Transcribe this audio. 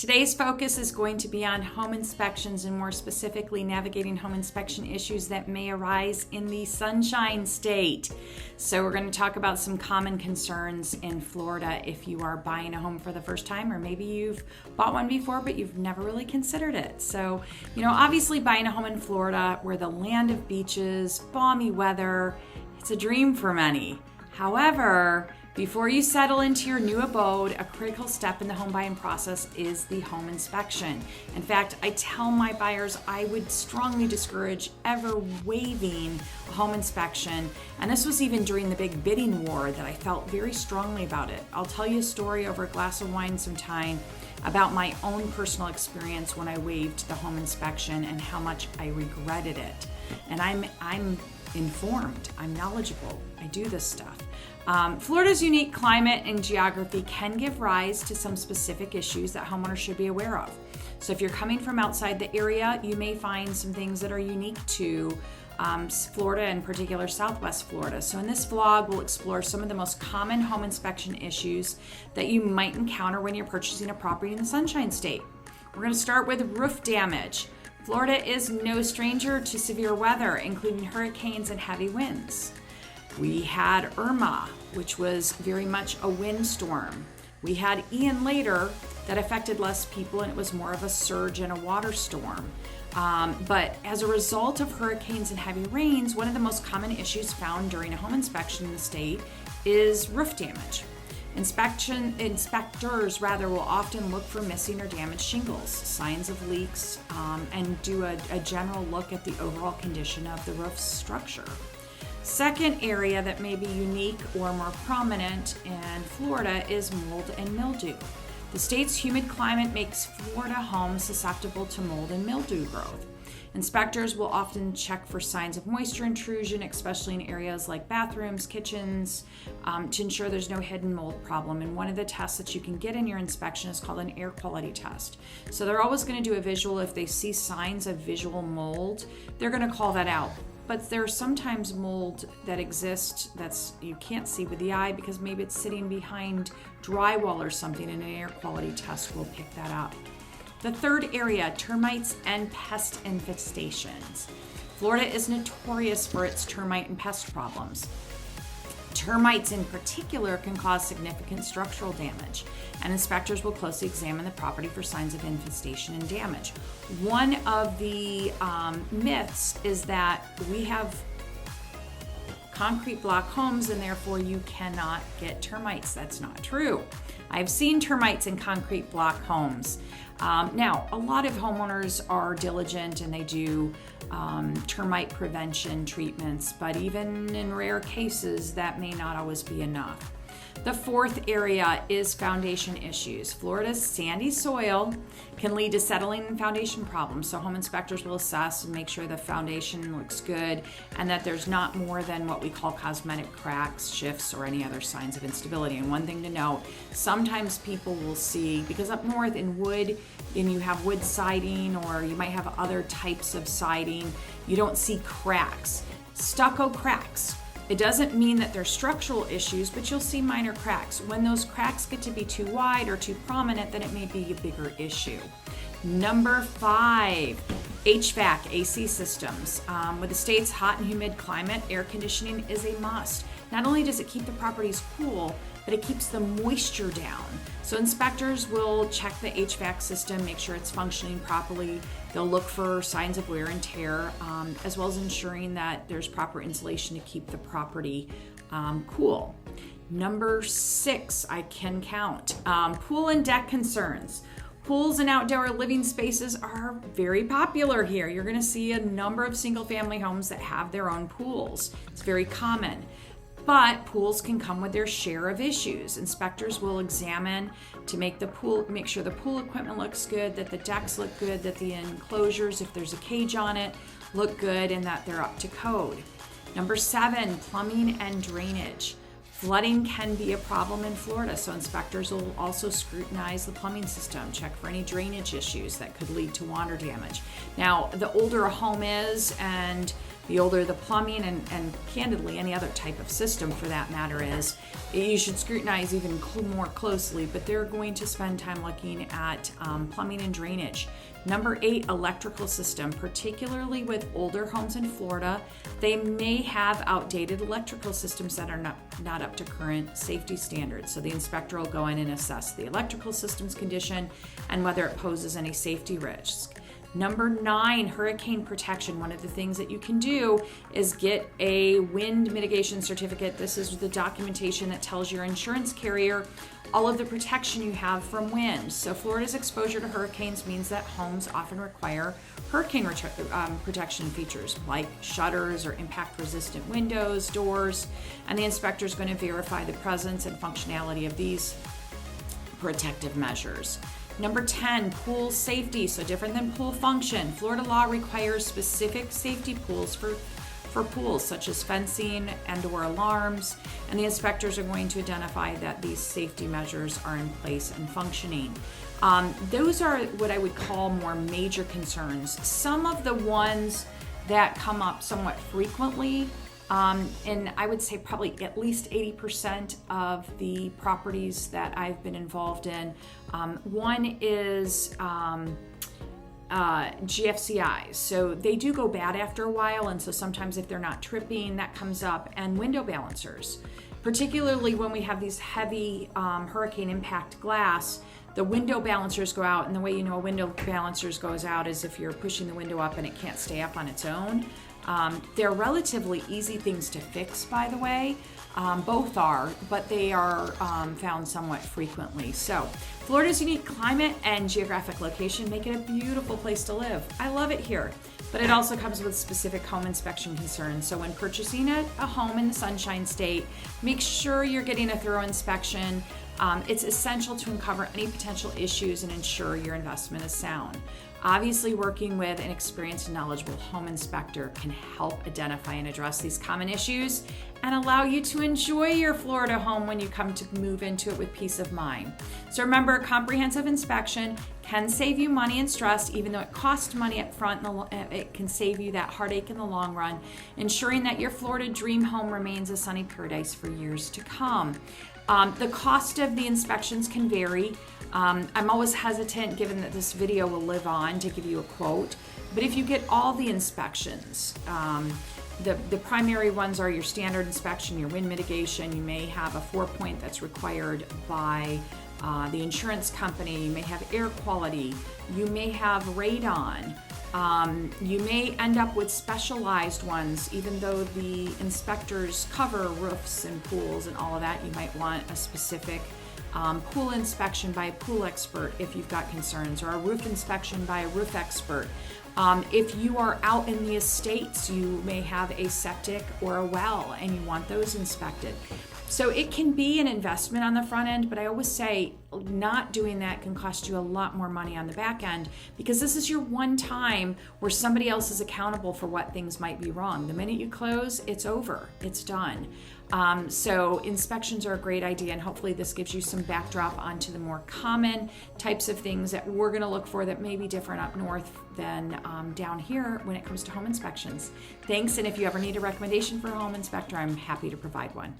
Today's focus is going to be on home inspections and more specifically navigating home inspection issues that may arise in the Sunshine State. So we're going to talk about some common concerns in Florida if you are buying a home for the first time, or maybe you've bought one before but you've never really considered it. So, obviously buying a home in Florida, we're the land of beaches, balmy weather, it's a dream for many. However, before you settle into your new abode, a critical step in the home buying process is the home inspection. In fact, I tell my buyers I would strongly discourage ever waiving a home inspection. And this was even during the big bidding war that I felt very strongly about it. I'll tell you a story over a glass of wine sometime about my own personal experience when I waived the home inspection and how much I regretted it. And I'm informed, I'm knowledgeable, I do this stuff. Florida's unique climate and geography can give rise to some specific issues that homeowners should be aware of. So if you're coming from outside the area, you may find some things that are unique to Florida, in particular Southwest Florida. So in this vlog, we'll explore some of the most common home inspection issues that you might encounter when you're purchasing a property in the Sunshine State. We're going to start with roof damage. Florida is no stranger to severe weather, including hurricanes and heavy winds. We had Irma, which was very much a windstorm. We had Ian later that affected less people, and it was more of a surge and a water storm. But as a result of hurricanes and heavy rains, one of the most common issues found during a home inspection in the state is roof damage. Inspectors will often look for missing or damaged shingles, signs of leaks, and do a general look at the overall condition of the roof structure. Second area that may be unique or more prominent in Florida is mold and mildew. The state's humid climate makes Florida homes susceptible to mold and mildew growth. Inspectors will often check for signs of moisture intrusion, especially in areas like bathrooms, kitchens, to ensure there's no hidden mold problem. And one of the tests that you can get in your inspection is called an air quality test. So they're always going to do a visual. If they see signs of visual mold, they're going to call that out. But there's sometimes mold that exists that's you can't see with the eye because maybe it's sitting behind drywall or something, and an air quality test will pick that up. The third area, termites and pest infestations. Florida is notorious for its termite and pest problems. Termites in particular can cause significant structural damage, and inspectors will closely examine the property for signs of infestation and damage. One of the myths is that we have concrete block homes and therefore you cannot get termites. That's not true. I've seen termites in concrete block homes. Now, a lot of homeowners are diligent and they do termite prevention treatments, but even in rare cases, that may not always be enough. The fourth area is foundation issues. Florida's sandy soil can lead to settling and foundation problems. So home inspectors will assess and make sure the foundation looks good and that there's not more than what we call cosmetic cracks, shifts, or any other signs of instability. And one thing to note, sometimes people will see, because up north in wood, and you have wood siding or you might have other types of siding, you don't see cracks. Stucco cracks. It doesn't mean that they're structural issues, but you'll see minor cracks. When those cracks get to be too wide or too prominent, then it may be a bigger issue. Number 5, HVAC, AC systems. With the state's hot and humid climate, air conditioning is a must. Not only does it keep the properties cool, but it keeps the moisture down. So inspectors will check the HVAC system, make sure it's functioning properly. They'll look for signs of wear and tear, as well as ensuring that there's proper insulation to keep the property cool. Number 6, I can count, pool and deck concerns. Pools and outdoor living spaces are very popular here. You're going to see a number of single-family homes that have their own pools. It's very common. But pools can come with their share of issues. Inspectors will examine to make sure the pool equipment looks good, that the decks look good, that the enclosures, if there's a cage on it, look good, and that they're up to code. Number 7, plumbing and drainage. Flooding can be a problem in Florida, so inspectors will also scrutinize the plumbing system, check for any drainage issues that could lead to water damage. Now, the older a home is and The older the plumbing and candidly any other type of system for that matter is, you should scrutinize even more closely, but they're going to spend time looking at plumbing and drainage. Number 8, electrical system. Particularly with older homes in Florida, they may have outdated electrical systems that are not up to current safety standards. So the inspector will go in and assess the electrical system's condition and whether it poses any safety risk. Number 9, hurricane protection. One of the things that you can do is get a wind mitigation certificate. This is the documentation that tells your insurance carrier all of the protection you have from wind. So Florida's exposure to hurricanes means that homes often require hurricane protection features like shutters or impact-resistant windows, doors, and the inspector is going to verify the presence and functionality of these protective measures. Number 10, pool safety. So different than pool function. Florida law requires specific safety pools for pools, such as fencing and or alarms, and the inspectors are going to identify that these safety measures are in place and functioning. Those are what I would call more major concerns. Some of the ones that come up somewhat frequently, and I would say probably at least 80% of the properties that I've been involved in, one is GFCIs. So they do go bad after a while, and so sometimes if they're not tripping, that comes up. And window balancers, particularly when we have these heavy hurricane impact glass, the window balancers go out, and the way you know a window balancers goes out is if you're pushing the window up and it can't stay up on its own. They're relatively easy things to fix, by the way. Both are, but they are found somewhat frequently. So Florida's unique climate and geographic location make it a beautiful place to live. I love it here, but it also comes with specific home inspection concerns. So when purchasing a home in the Sunshine State, make sure you're getting a thorough inspection. It's essential to uncover any potential issues and ensure your investment is sound. Obviously, working with an experienced and knowledgeable home inspector can help identify and address these common issues and allow you to enjoy your Florida home when you come to move into it with peace of mind. So remember, a comprehensive inspection can save you money and stress, even though it costs money up front. It can save you that heartache in the long run, ensuring that your Florida dream home remains a sunny paradise for years to come. The cost of the inspections can vary. I'm always hesitant, given that this video will live on, to give you a quote. But if you get all the inspections, the primary ones are your standard inspection, your wind mitigation. You may have a 4-point that's required by the insurance company. You may have air quality. You may have radon. You may end up with specialized ones, even though the inspectors cover roofs and pools and all of that. You might want a specific pool inspection by a pool expert if you've got concerns, or a roof inspection by a roof expert. If you are out in the estates, you may have a septic or a well and you want those inspected. So it can be an investment on the front end, but I always say not doing that can cost you a lot more money on the back end, because this is your one time where somebody else is accountable for what things might be wrong. The minute you close, it's over, it's done. So inspections are a great idea, and hopefully this gives you some backdrop onto the more common types of things that we're going to look for that may be different up north than down here when it comes to home inspections. Thanks, and if you ever need a recommendation for a home inspector, I'm happy to provide one.